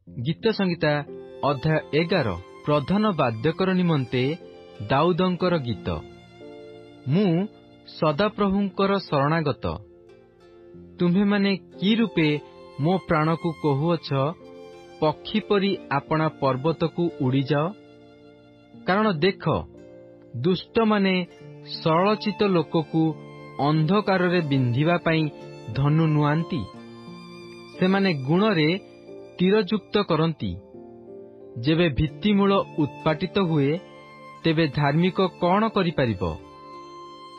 गीत संहिता अध्याय 11 प्रधान वाद्यकर निमंते दाऊदंकर गीत। मु सदाप्रभुंकर शरणागत। तुम्हे माने कि रूपे मो प्राण को कहुअछ, पक्षी परी आपणा पर्वत को उड़ी जाओ। कारण देख, दुष्ट माने सरलचित लोक को अंधकार रे बिंधिबा पई धनु नुआंती। से माने गुण रे तीरयुक्त करती। जेबे भित्तिमूल उत्पाटित हुए, तेबे धार्मिक कौन करिपारिबो?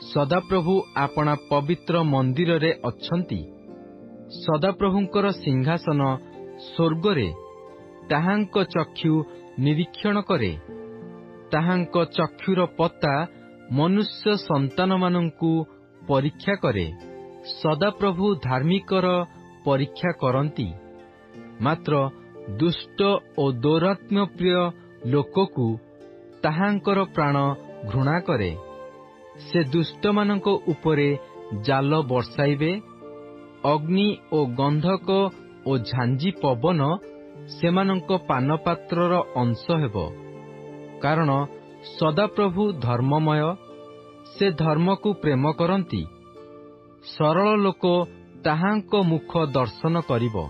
सदाप्रभु आपणा पवित्र मंदिर रे अछंती। सदाप्रभुंकर सिंहासन स्वर्गरे, ताहांक चक्षु निरीक्षण करे। ताहांक चक्षुर पता मनुष्य संतान मानंकु परीक्षा करे। सदाप्रभु धार्मिकर परीक्षा करती, मात्र दुष्ट और दौरात्म्य प्रिय लोककु ताहांकर प्राण घृणा करे। से दुष्ट मानंको उपरे जाल बर्षाइबे। अग्नि और गंधक और झांझी पवन सेमानंको पानपात्रर अंश हेबो। कारण सदाप्रभु धर्ममय, से धर्म को प्रेम करती। सरल लोक ताहांको मुख दर्शन करिबो।